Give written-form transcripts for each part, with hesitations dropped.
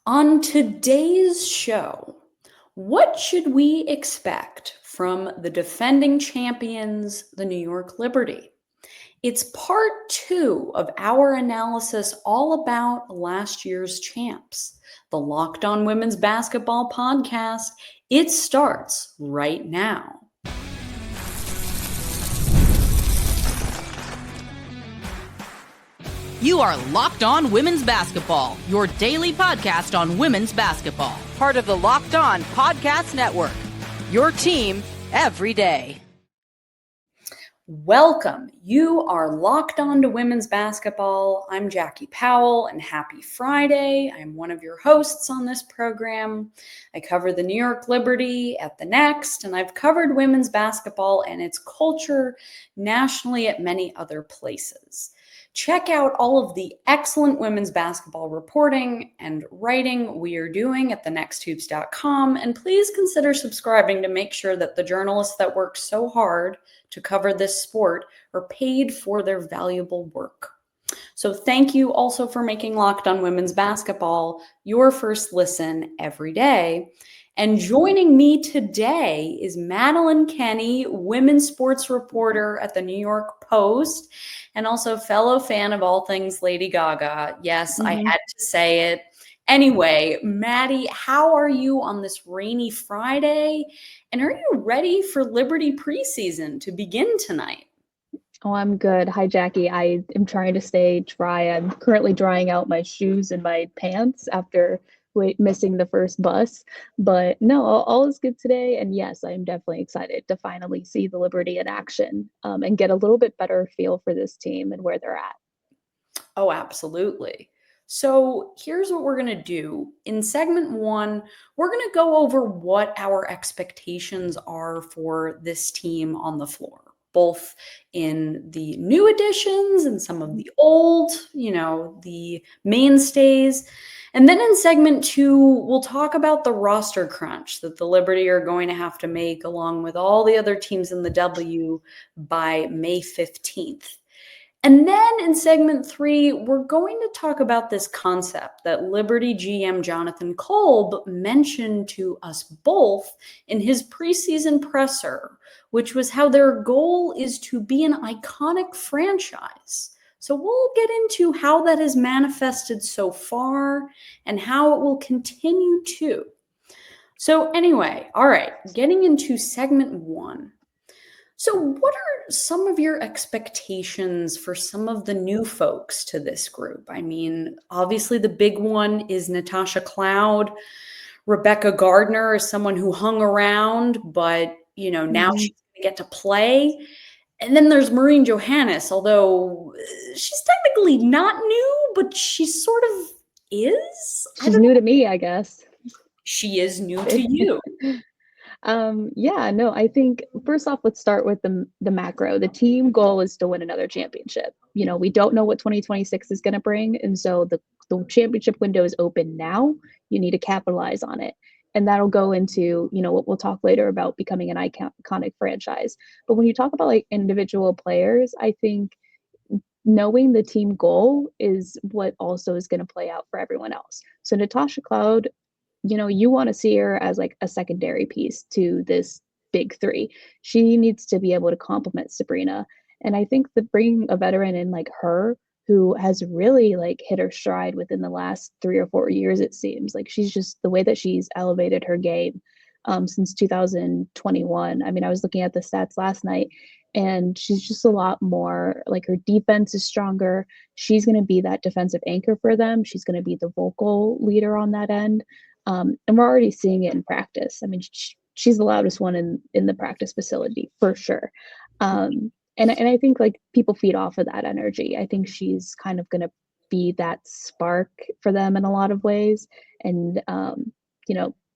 On today's show, what should we expect from the defending champions, the New York Liberty? It's part 2 of our analysis all about last year's champs, the Locked On Women's Basketball Podcast. It starts right now. You are Locked On Women's Basketball, your daily podcast on women's basketball. Part of the Locked On Podcast Network, your team every day. Welcome. You are Locked On to Women's Basketball. I'm Jackie Powell, and happy Friday. I'm one of your hosts on this program. I cover the New York Liberty at The Next, and I've covered women's basketball and its culture nationally at many other places. Check out all of the excellent women's basketball reporting and writing we are doing at thenexthoops.com, and please consider subscribing to make sure that the journalists that work so hard to cover this sport are paid for their valuable work. So thank you also for making Locked On Women's Basketball your first listen every day. And joining me today is Madeline Kenney, women's sports reporter at the New York Post, and also fellow fan of all things Lady Gaga. Yes, I had to say it. Anyway, Maddie, how are you on this rainy Friday? And are you ready for Liberty preseason to begin tonight? Oh, I'm good. Hi, Jackie. I am trying to stay dry. I'm currently drying out my shoes and my pants after missing the first bus. But no, all is good today. And yes, I'm definitely excited to finally see the Liberty in action and get a little bit better feel for this team and where they're at. Oh, absolutely. So here's what we're going to do. In segment 1, we're going to go over what our expectations are for this team on the floor, both in the new additions and some of the old, the mainstays. And then in segment 2, we'll talk about the roster crunch that the Liberty are going to have to make along with all the other teams in the W by May 15th. And then in segment 3, we're going to talk about this concept that Liberty GM Jonathan Kolb mentioned to us both in his preseason presser, which was how their goal is to be an iconic franchise. So we'll get into how that has manifested so far and how it will continue to. So anyway, all right, getting into segment 1. So what are some of your expectations for some of the new folks to this group? I mean, obviously the big one is Natasha Cloud. Rebecca Gardner is someone who hung around, but now she's going to get to play. And then there's Maureen Johannes, although she's technically not new, but she sort of is. She's new to me, I guess. She is new to you. I think first off, let's start with the macro. The team goal is to win another championship. We don't know what 2026 is going to bring. And so the championship window is open now. You need to capitalize on it. And that'll go into, what we'll talk later about becoming an iconic franchise. But when you talk about like individual players, I think knowing the team goal is what also is going to play out for everyone else. So Natasha Cloud, you want to see her as like a secondary piece to this big three. She needs to be able to complement Sabrina. And I think that bringing a veteran in like her, who has really like hit her stride within the last 3 or 4 years, it seems like she's just the way that she's elevated her game since 2021. I mean, I was looking at the stats last night and she's just a lot more like her defense is stronger. She's going to be that defensive anchor for them. She's going to be the vocal leader on that end. And we're already seeing it in practice. I mean, she's the loudest one in the practice facility for sure. And I think like people feed off of that energy. I think she's kind of going to be that spark for them in a lot of ways and,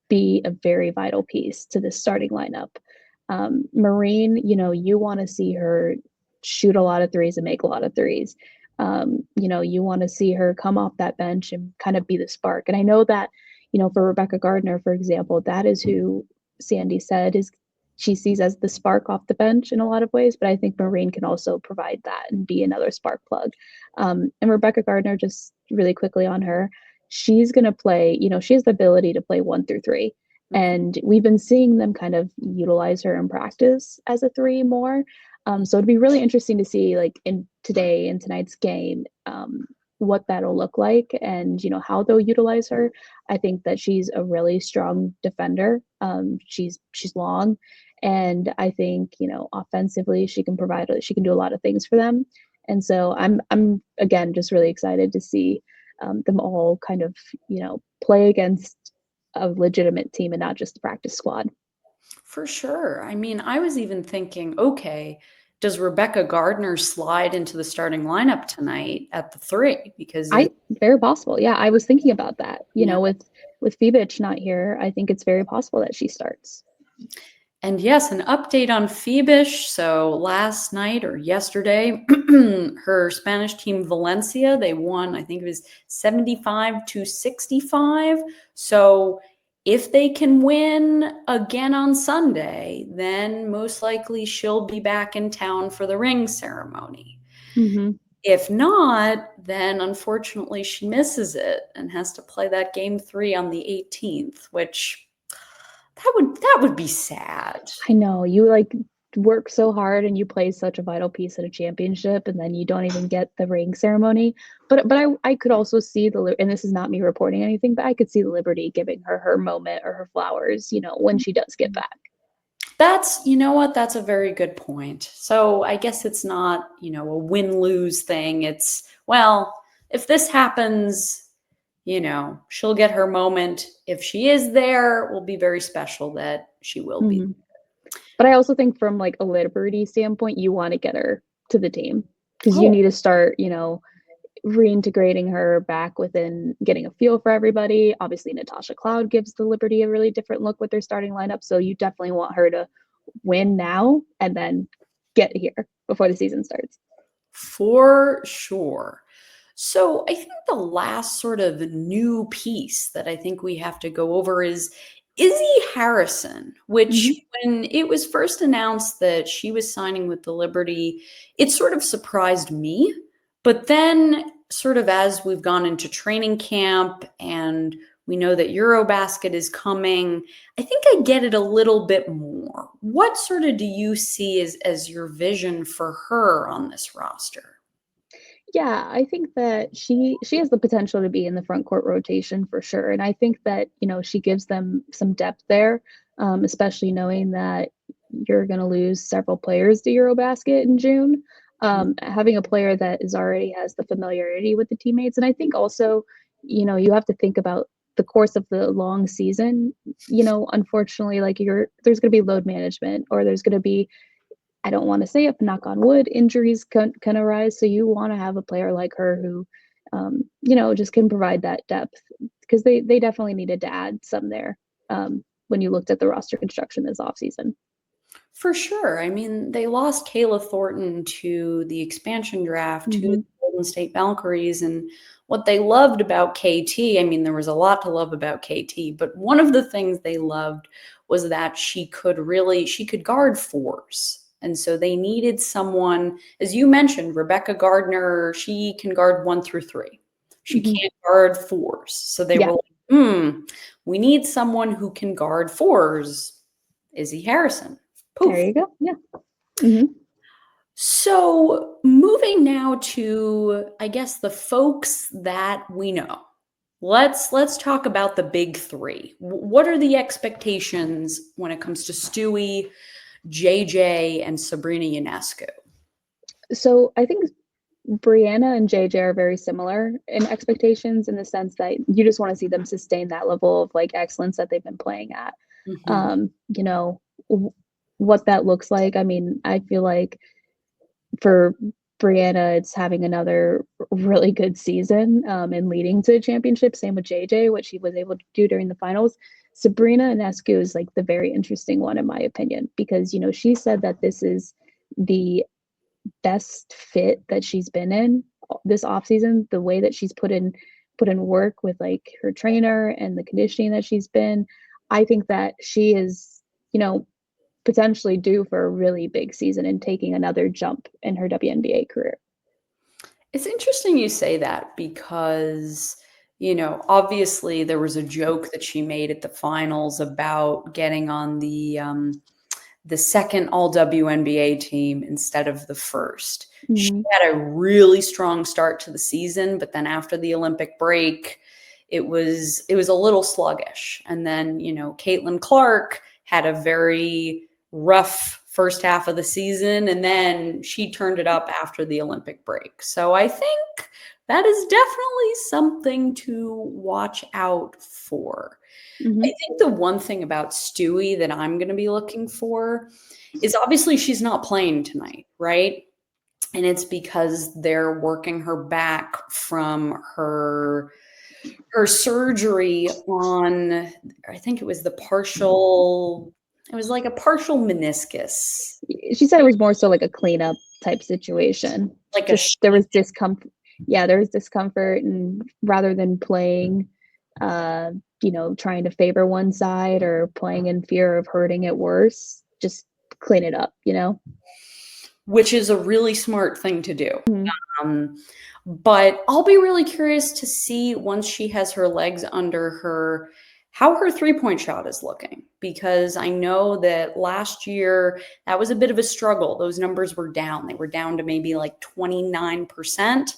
be a very vital piece to the starting lineup. Maureen, you want to see her shoot a lot of threes and make a lot of threes. You want to see her come off that bench and kind of be the spark. And I know that, for Rebecca Gardner, for example, that is who Sandy said she sees as the spark off the bench in a lot of ways, but I think Maureen can also provide that and be another spark plug. And Rebecca Gardner, just really quickly on her, she's going to play, she has the ability to play 1 through 3. And we've been seeing them kind of utilize her in practice as a 3 more. So it'd be really interesting to see, like, in tonight's game, what that'll look like and, how they'll utilize her. I think that she's a really strong defender. She's long. And I think, offensively, she can do a lot of things for them. And so I'm again, just really excited to see them all kind of, play against a legitimate team and not just the practice squad. For sure. I mean, I was even thinking, okay, does Rebecca Gardner slide into the starting lineup tonight at the 3? Because very possible. Yeah, I was thinking about that. With Fibich not here, I think it's very possible that she starts. And yes, an update on Fibich. So last night or yesterday, her Spanish team Valencia, they won, I think it was 75-65. So if they can win again on Sunday, then most likely she'll be back in town for the ring ceremony. Mm-hmm. If not, then unfortunately she misses it and has to play that game 3 on the 18th, which that would be sad. I know, you work so hard and you play such a vital piece at a championship, and then you don't even get the ring ceremony. But I could also see and this is not me reporting anything, but I could see the Liberty giving her moment or her flowers, when she does get back. That's a very good point. So I guess it's not, a win-lose thing. It's, well, if this happens, she'll get her moment. If she is there, it will be very special that she will be. But I also think from a Liberty standpoint, you want to get her to the team because you need to start, reintegrating her back within, getting a feel for everybody. Obviously, Natasha Cloud gives the Liberty a really different look with their starting lineup. So you definitely want her to win now and then get here before the season starts. For sure. So I think the last sort of new piece that I think we have to go over is Izzy Harrison, which when it was first announced that she was signing with the Liberty, it sort of surprised me. But then sort of as we've gone into training camp and we know that EuroBasket is coming, I think I get it a little bit more. What sort of do you see as your vision for her on this roster? Yeah, I think that she has the potential to be in the front court rotation for sure. And I think that, she gives them some depth there, especially knowing that you're going to lose several players to EuroBasket in June. Having a player that already has the familiarity with the teammates. And I think also, you have to think about the course of the long season. Unfortunately, there's going to be load management, or there's going to be, I don't want to say it, but knock on wood, injuries can arise. So you want to have a player like her who, just can provide that depth, because they definitely needed to add some there when you looked at the roster construction this offseason. For sure. I mean, they lost Kayla Thornton to the expansion draft, to the Golden State Valkyries. And what they loved about KT, I mean, there was a lot to love about KT, but one of the things they loved was that she could guard 4s. And so they needed someone, as you mentioned, Rebecca Gardner, she can guard 1 through 3. She can't guard 4s. So they were like, we need someone who can guard 4s. Izzy Harrison. Poof. There you go. Yeah. So moving now to, I guess, the folks that we know. Let's talk about the big 3. What are the expectations when it comes to Stewie, JJ, and Sabrina Ionescu? So I think Breanna and JJ are very similar in expectations, in the sense that you just want to see them sustain that level of excellence that they've been playing at. What that looks like. I mean, I feel like for Breanna, it's having another really good season and leading to a championship. Same with JJ, what she was able to do during the finals. Sabrina Ionescu is the very interesting one, in my opinion, because, she said that this is the best fit that she's been in this offseason, the way that she's put in work with her trainer and the conditioning that she's been. I think that she is, potentially due for a really big season and taking another jump in her WNBA career. It's interesting you say that, because Obviously there was a joke that she made at the finals about getting on the second all WNBA team instead of the first. She had a really strong start to the season, but then after the Olympic break, it was a little sluggish. And then, Caitlin Clark had a very rough first half of the season, and then she turned it up after the Olympic break. So I think that is definitely something to watch out for. I think the one thing about Stewie that I'm going to be looking for is obviously she's not playing tonight, right? And it's because they're working her back from her surgery on, I think it was like a partial meniscus. She said it was more so like a cleanup type situation. Like there was discomfort. Yeah, there was discomfort, and rather than playing, trying to favor one side or playing in fear of hurting it worse, just clean it up, Which is a really smart thing to do. But I'll be really curious to see once she has her legs under her, how her three-point shot is looking, because I know that last year that was a bit of a struggle. Those numbers were down. They were down to maybe like 29%.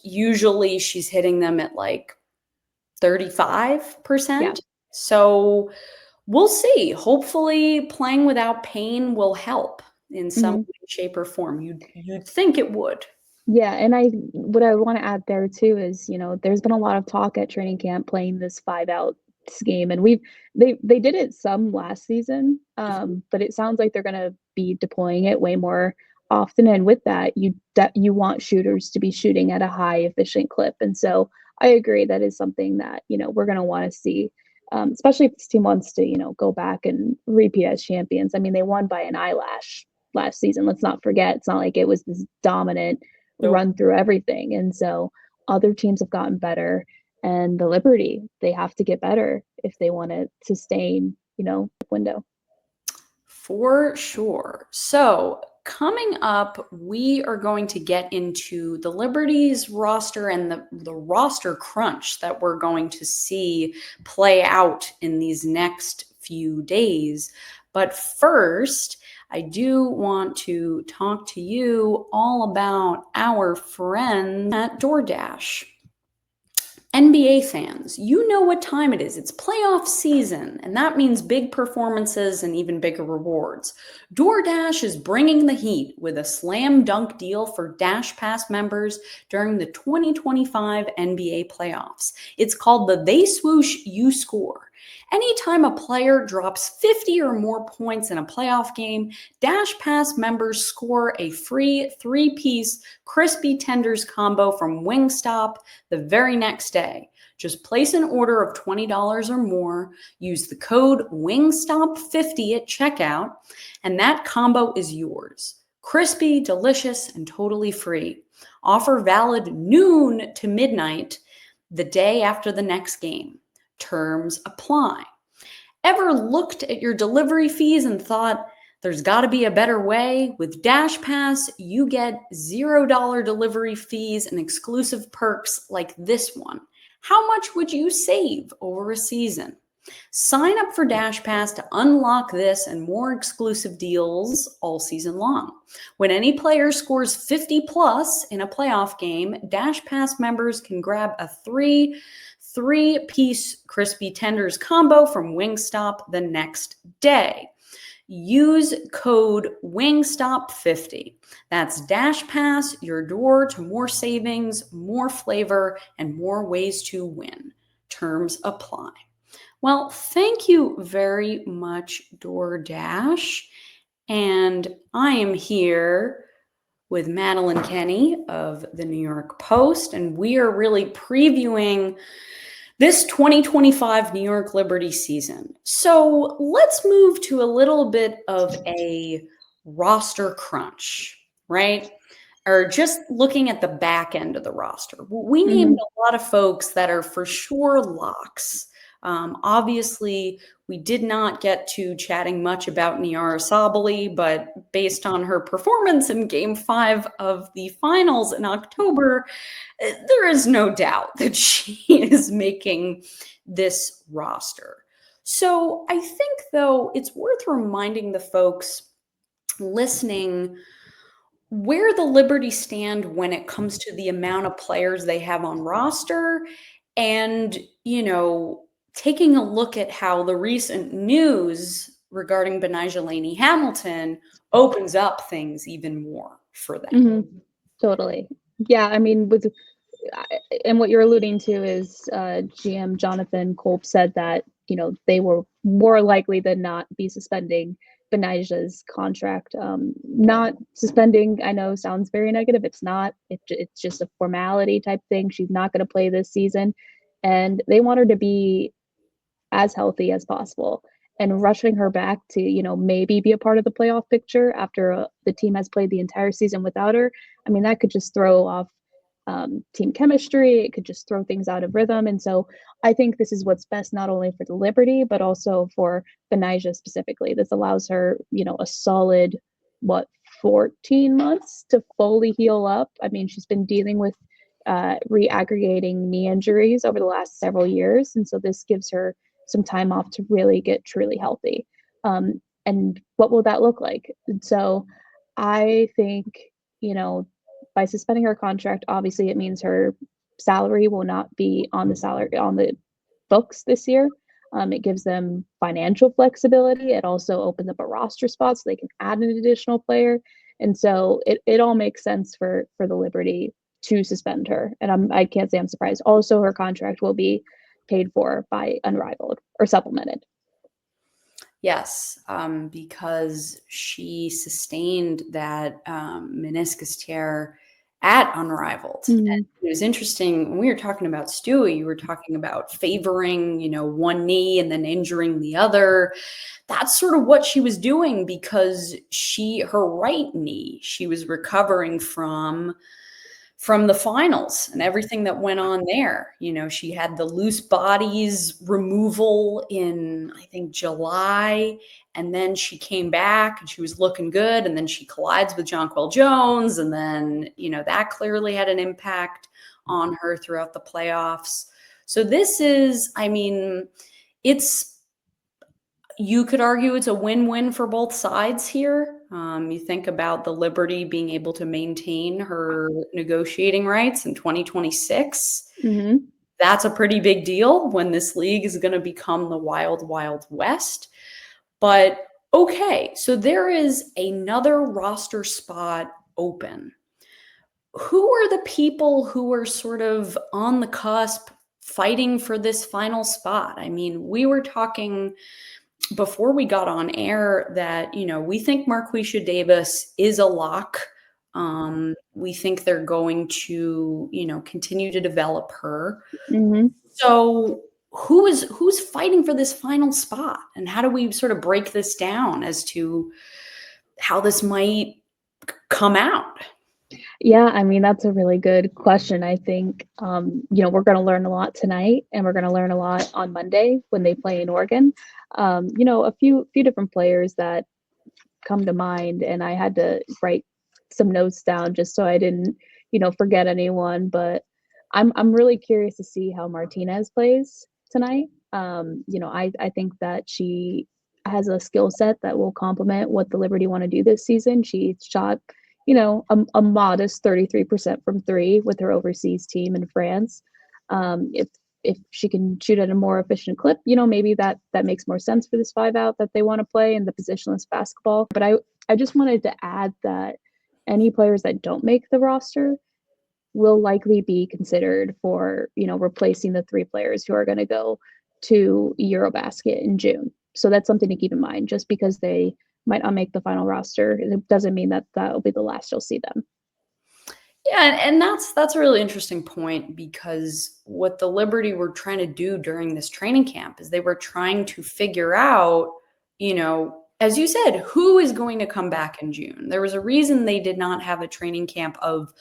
Usually she's hitting them at like 35%. Yeah. So we'll see. Hopefully playing without pain will help in some way, shape, or form. You'd think it would. Yeah, and what I want to add there too is, there's been a lot of talk at training camp playing this 5-out scheme, and they did it some last season, but it sounds like they're going to be deploying it way more often. And with that, you want shooters to be shooting at a high efficient clip, and so I agree that is something that we're going to want to see, especially if this team wants to go back and repeat as champions. I mean, they won by an eyelash last season. Let's not forget, it's not like it was this dominant run through everything. And so other teams have gotten better, and the Liberty, they have to get better if they want to sustain, window. For sure. So coming up, we are going to get into the Liberty's roster and the roster crunch that we're going to see play out in these next few days. But first, I do want to talk to you all about our friends at DoorDash. NBA fans, you know what time it is. It's playoff season, and that means big performances and even bigger rewards. DoorDash is bringing the heat with a slam dunk deal for Dash Pass members during the 2025 NBA playoffs. It's called the They Swoosh, You Score. Anytime a player drops 50 or more points in a playoff game, Dash Pass members score a free 3-piece crispy tenders combo from Wingstop the very next day. Just place an order of $20 or more, use the code WINGSTOP50 at checkout, and that combo is yours. Crispy, delicious, and totally free. Offer valid noon to midnight the day after the next game. Terms apply. Ever looked at your delivery fees and thought, there's got to be a better way? With Dash Pass, you get $0 delivery fees and exclusive perks like this one. How much would you save over a season? Sign up for Dash Pass to unlock this and more exclusive deals all season long. When any player scores 50 plus in a playoff game, Dash Pass members can grab a three-piece crispy tenders combo from Wingstop the next day. Use code WINGSTOP50. That's Dash Pass, your door to more savings, more flavor, and more ways to win. Terms apply. Well, thank you very much, DoorDash. And I am here with Madeline Kenney of the New York Post, and we are really previewing this 2025 New York Liberty season. So let's move to a little bit of a roster crunch, right? Or just looking at the back end of the roster. We named a lot of folks that are for sure locks Obviously, we did not get to chatting much about Niara Sabally, but based on her performance in Game 5 of the finals in October, there is no doubt that she is making this roster. So I think, though, it's worth reminding the folks listening where the Liberty stand when it comes to the amount of players they have on roster and, taking a look at how the recent news regarding Benijah Laney-Hamilton opens up things even more for them. Mm-hmm. Totally. Yeah, I mean, and what you're alluding to is GM Jonathan Kolb said that, they will more likely than not be suspending Benijah's contract. Not suspending, I know sounds very negative. It's not. It's just a formality type thing. She's not going to play this season. And they want her to be as healthy as possible. And rushing her back to, maybe be a part of the playoff picture after the team has played the entire season without her, I mean, that could just throw off team chemistry. It could just throw things out of rhythm. And so I think this is what's best, not only for the Liberty, but also for Benijah specifically. This allows her, a solid, 14 months to fully heal up. I mean, she's been dealing with re-aggregating knee injuries over the last several years. And so this gives her some time off to really get truly healthy. And what will that look like? And so I think, by suspending her contract, obviously it means her salary will not be on the books this year. It gives them financial flexibility. It also opens up a roster spot so they can add an additional player. And so it all makes sense for the Liberty to suspend her. And I can't say I'm surprised. Also, her contract will be paid for by Unrivaled or supplemented. Yes, because she sustained that meniscus tear at Unrivaled. Mm-hmm. And it was interesting when we were talking about Stewie, you were talking about favoring, one knee and then injuring the other. That's sort of what she was doing because her right knee, she was recovering from the finals and everything that went on there. She had the loose bodies removal in, I think, July, and then she came back and she was looking good, and then she collides with Jonquel Jones, and then, that clearly had an impact on her throughout the playoffs. So this is, you could argue it's a win-win for both sides here. You think about the Liberty being able to maintain her negotiating rights in 2026. Mm-hmm. That's a pretty big deal when this league is going to become the wild, wild west. But okay, so there is another roster spot open. Who are the people who are sort of on the cusp fighting for this final spot? I mean, we were talking before we got on air that, we think Marquisha Davis is a lock. We think they're going to, continue to develop her. Mm-hmm. So who's fighting for this final spot? And how do we sort of break this down as to how this might come out? Yeah, I mean, that's a really good question. I think, we're going to learn a lot tonight, and we're going to learn a lot on Monday when they play in Oregon. A few different players that come to mind, and I had to write some notes down just so I didn't, forget anyone. But I'm really curious to see how Martinez plays tonight. I think that she has a skill set that will complement what the Liberty want to do this season. She shot, a modest 33% from three with her overseas team in France. If she can shoot at a more efficient clip, maybe that makes more sense for this 5-out that they want to play in the positionless basketball. But I just wanted to add that any players that don't make the roster will likely be considered for, replacing the 3 players who are going to go to EuroBasket in June. So that's something to keep in mind. Just because they might not make the final roster, it doesn't mean that will be the last you'll see them. Yeah, and that's a really interesting point, because what the Liberty were trying to do during this training camp is they were trying to figure out, as you said, who is going to come back in June. There was a reason they did not have a training camp of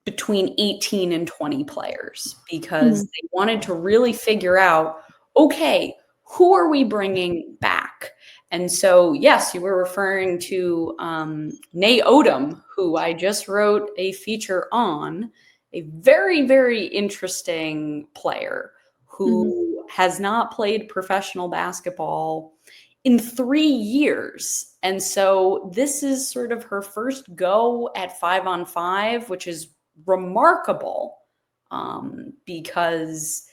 between 18 and 20 players, because they wanted to really figure out, okay, who are we bringing back? And so, yes, you were referring to Nay Odom, who I just wrote a feature on, a very, very interesting player who has not played professional basketball in 3 years. And so this is sort of her first go at 5-on-5, which is remarkable because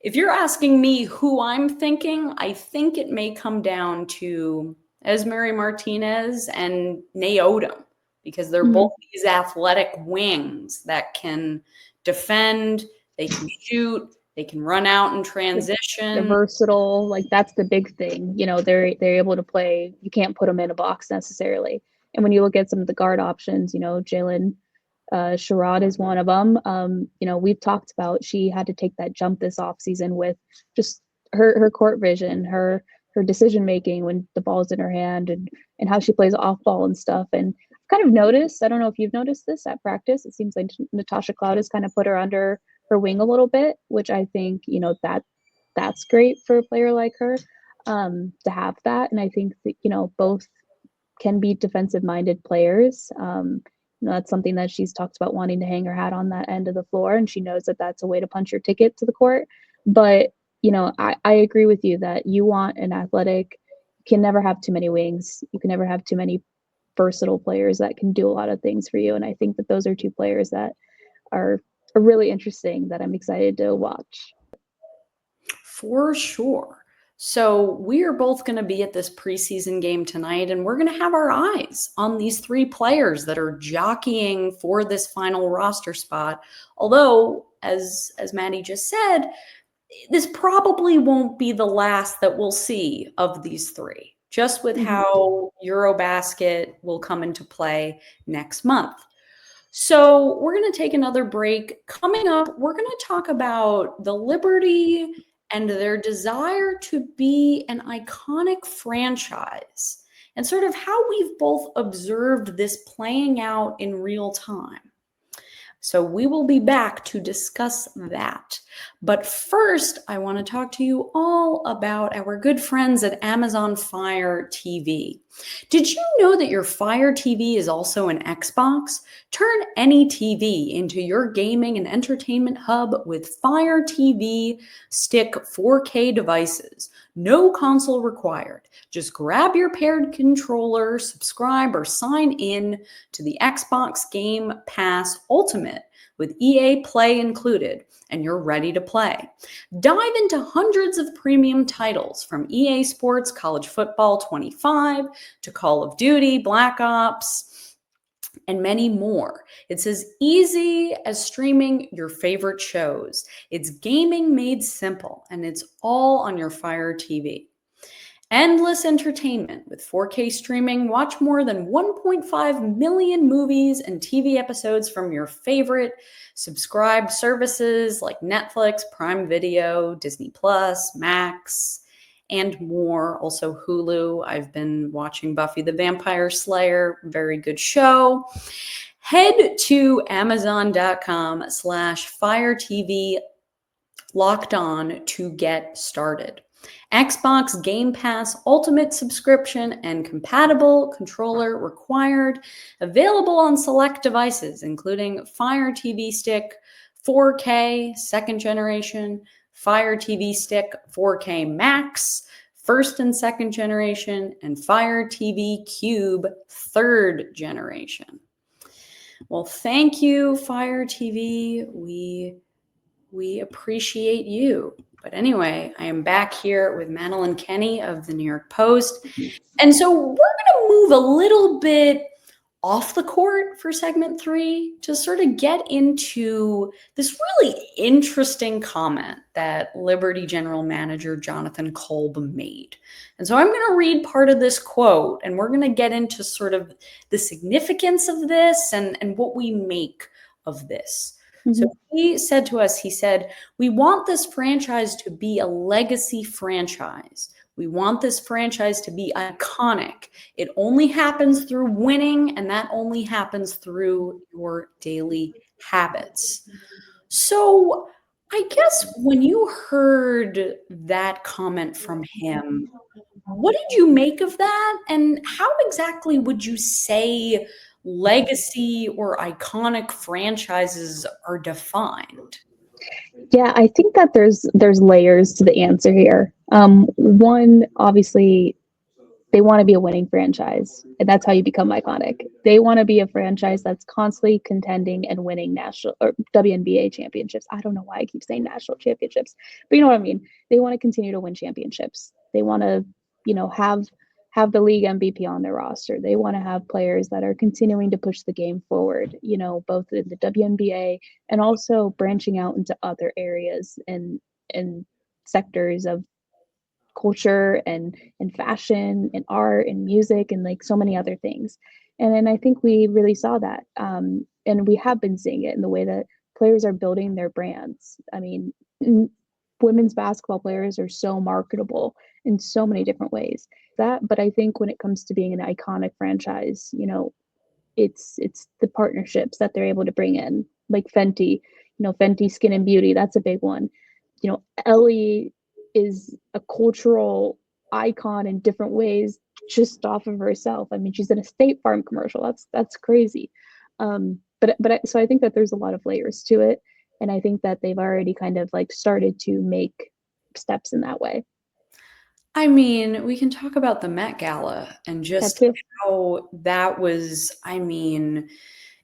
if you're asking me who I'm thinking, I think it may come down to Esmery Martinez and Nay Odom, because they're both these athletic wings that can defend, they can shoot, they can run out in transition. They're versatile. Like, that's the big thing. You know, they're able to play. You can't put them in a box necessarily. And when you look at some of the guard options, you know, Jalen Sherrod is one of them. You know, we've talked about she had to take that jump this offseason with just her court vision, her decision making when the ball's in her hand, and how she plays off ball and stuff. And I've kind of noticed, I don't know if you've noticed this at practice, it seems like Natasha Cloud has kind of put her under her wing a little bit, which I think, you know, that's great for a player like her to have that. And I think that, you know, both can be defensive minded players. You know, that's something that she's talked about, wanting to hang her hat on that end of the floor, and she knows that that's a way to punch your ticket to the court. But, you know, I agree with you that you want an athletic, you can never have too many wings. You can never have too many versatile players that can do a lot of things for you. And I think that those are two players that are really interesting that I'm excited to watch. For sure. So we are both going to be at this preseason game tonight, and we're going to have our eyes on these 3 players that are jockeying for this final roster spot. Although, as Maddie just said, this probably won't be the last that we'll see of these 3, just with how EuroBasket will come into play next month. So we're going to take another break. Coming up, we're going to talk about the Liberty and their desire to be an iconic franchise, and sort of how we've both observed this playing out in real time. So we will be back to discuss that. But first, I want to talk to you all about our good friends at Amazon Fire TV. Did you know that your Fire TV is also an Xbox? Turn any TV into your gaming and entertainment hub with Fire TV Stick 4K devices. No console required. Just grab your paired controller, subscribe, or sign in to the Xbox Game Pass Ultimate with EA Play included, and you're ready to play. Dive into hundreds of premium titles from EA Sports College Football 25 to Call of Duty, Black Ops, and many more. It's as easy as streaming your favorite shows. It's gaming made simple, and it's all on your Fire TV. Endless entertainment with 4K streaming. Watch more than 1.5 million movies and TV episodes from your favorite subscribed services like Netflix, Prime Video, Disney Plus, Max, and more. Also Hulu. I've been watching Buffy the Vampire Slayer. Very good show. Head to Amazon.com/Fire TV Locked On to get started. Xbox Game Pass Ultimate subscription and compatible controller required. Available on select devices, including Fire TV Stick 4K 2nd generation, Fire TV Stick 4K Max 1st and 2nd generation, and Fire TV Cube 3rd generation. Well, thank you, Fire TV. We appreciate you. But anyway, I am back here with Madeline Kenney of the New York Post. And so we're going to move a little bit off the court for segment 3 to sort of get into this really interesting comment that Liberty General Manager Jonathan Kolb made. And so I'm going to read part of this quote, and we're going to get into sort of the significance of this and what we make of this. So he said to us, he said, "We want this franchise to be a legacy franchise. We want this franchise to be iconic. It only happens through winning, and that only happens through your daily habits." So I guess when you heard that comment from him, what did you make of that? And how exactly would you say legacy or iconic franchises are defined? Yeah, I think that there's layers to the answer here. One, obviously, they want to be a winning franchise, and that's how you become iconic. They want to be a franchise that's constantly contending and winning national or WNBA championships. I don't know why I keep saying national championships, but you know what I mean. They want to continue to win championships. They want to, have the league MVP on their roster. They want to have players that are continuing to push the game forward, both in the WNBA and also branching out into other areas and sectors of culture and fashion and art and music and like so many other things. And then I think we really saw that. And we have been seeing it in the way that players are building their brands. I mean, women's basketball players are so marketable in so many different ways. But I think when it comes to being an iconic franchise, it's the partnerships that they're able to bring in, like Fenty, Fenty Skin and Beauty. That's a big one. Ellie is a cultural icon in different ways just off of herself. I mean, she's in a State Farm commercial. That's crazy. So I think that there's a lot of layers to it, and I think that they've already kind of like started to make steps in that way. I mean, we can talk about the Met Gala and just how that was. I mean,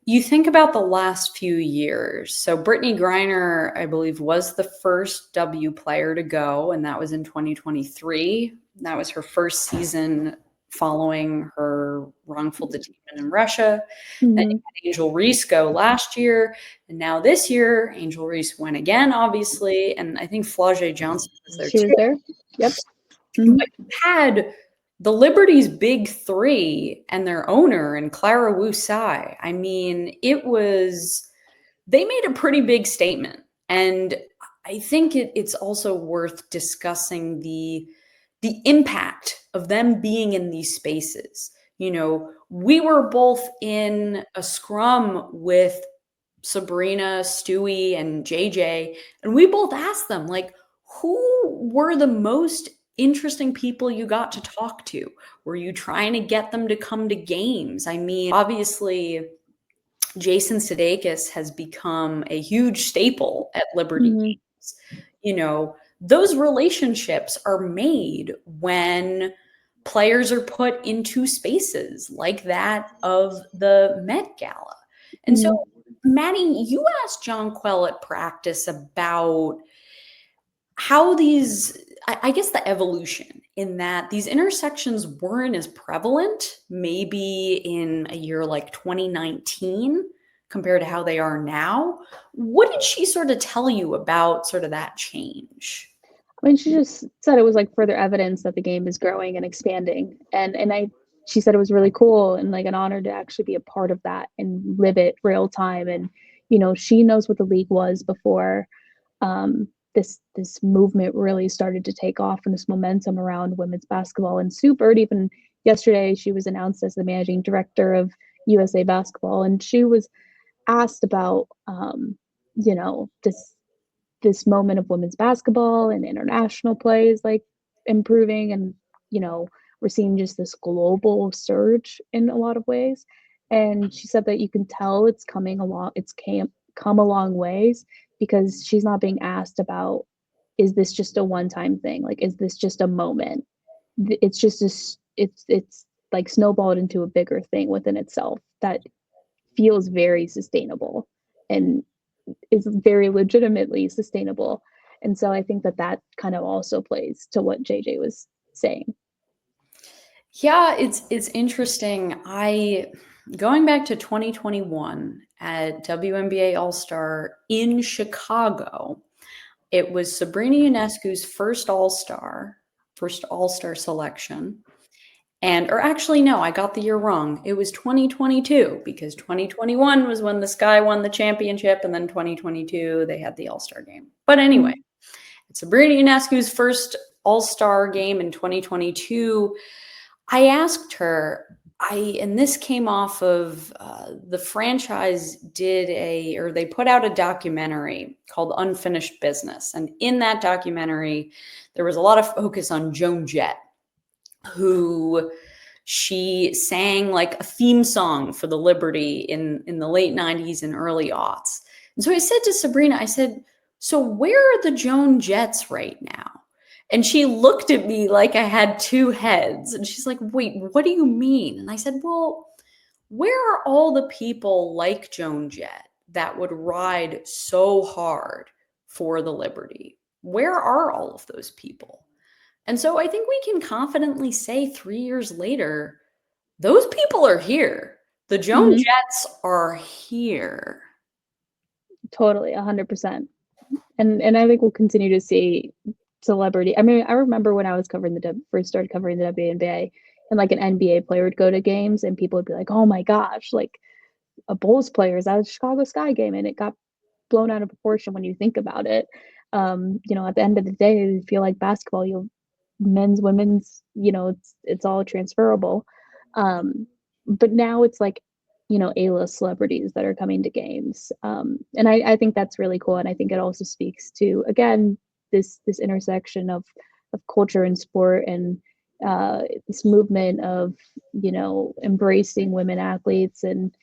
you think about the last few years. So Brittany Griner, I believe, was the first W player to go, and that was in 2023. That was her first season following her wrongful detainment in Russia. Mm-hmm. Then you had Angel Reese go last year, and now this year, Angel Reese went again, obviously, and I think Flau'jae Johnson was there too. She was there. Yep. Mm-hmm. But you had the Liberty's big three and their owner and Clara Wu Tsai. I mean, they made a pretty big statement. And I think it's also worth discussing the impact of them being in these spaces. We were both in a scrum with Sabrina, Stewie, and JJ, and we both asked them, like, who were the most interesting people you got to talk to? Were you trying to get them to come to games? I mean, obviously, Jason Sudeikis has become a huge staple at Liberty Games. Those relationships are made when players are put into spaces like that of the Met Gala. And so, Maddie, you asked Jonquel at practice about how I guess the evolution in that these intersections weren't as prevalent maybe in a year like 2019 compared to how they are now. What did she sort of tell you about sort of that change? I mean, she just said it was like further evidence that the game is growing and expanding. She said it was really cool and like an honor to actually be a part of that and live it real time. And, she knows what the league was before this movement really started to take off and this momentum around women's basketball. And Sue Bird, even yesterday, she was announced as the managing director of USA Basketball. And she was asked about, this moment of women's basketball and international play is like improving. And, we're seeing just this global surge in a lot of ways. And she said that you can tell it's coming along. Come a long ways because she's not being asked about, is this just a one-time thing? Like, is this just a moment? It's just it's like snowballed into a bigger thing within itself that feels very sustainable and is very legitimately sustainable. And so I think that kind of also plays to what JJ was saying. Yeah, it's interesting. Going back to 2021 at WNBA All-Star in Chicago, it was Sabrina Ionescu's first All-Star selection. Or actually, no, I got the year wrong. It was 2022 because 2021 was when the Sky won the championship, and then 2022 they had the All-Star game. But anyway, it's Sabrina Ionescu's first All-Star game in 2022. I asked her, and this came off of the franchise they put out a documentary called Unfinished Business. And in that documentary, there was a lot of focus on Joan Jett, who she sang like a theme song for the Liberty in the late 90s and early aughts. And so I said to Sabrina, I said, so where are the Joan Jetts right now? And she looked at me like I had two heads. And she's like, wait, what do you mean? And I said, well, where are all the people like Joan Jett that would ride so hard for the Liberty? Where are all of those people? And so I think we can confidently say 3 years later, those people are here. The Joan Jetts are here. Totally, 100%. And I think we'll continue to see celebrity. I mean, I remember when I was first started covering the WNBA, and like an NBA player would go to games and people would be like, oh my gosh, like a Bulls player is at a Chicago Sky game, and it got blown out of proportion when you think about it. At the end of the day, I feel like basketball, men's, women's, it's all transferable. But now it's like, A-list celebrities that are coming to games. And I think that's really cool. And I think it also speaks to, again, this intersection of culture and sport, and this movement of, embracing women athletes and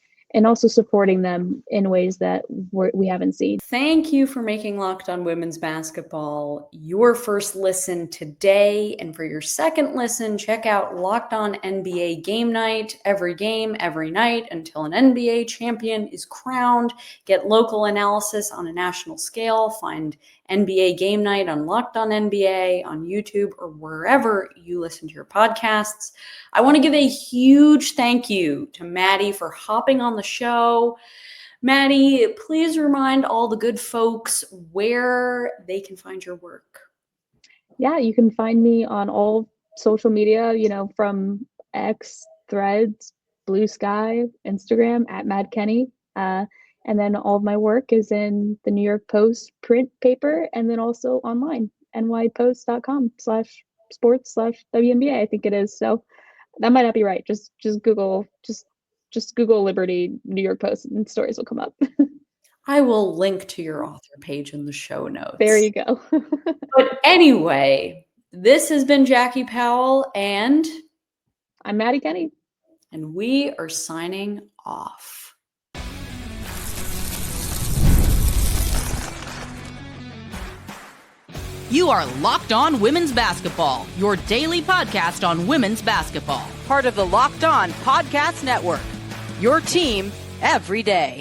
also supporting them in ways that we haven't seen. Thank you for making Locked On Women's Basketball your first listen today. And for your second listen, check out Locked On NBA Game Night. Every game, every night, until an NBA champion is crowned. Get local analysis on a national scale. Find NBA Game Night on Locked On NBA, on YouTube, or wherever you listen to your podcasts. I want to give a huge thank you to Maddie for hopping on the show. Maddie, please remind all the good folks where they can find your work. Yeah, you can find me on all social media, from X, Threads, Blue Sky, Instagram, at Mad Kenney. And then all of my work is in the New York Post print paper, and then also online, nypost.com/sports/WNBA, I think it is. So that might not be right. Just Google Liberty New York Post, and stories will come up. I will link to your author page in the show notes. There you go. But anyway, this has been Jackie Powell, and I'm Maddie Kenney. And we are signing off. You are Locked On Women's Basketball, your daily podcast on women's basketball. Part of the Locked On Podcast Network. Your team every day.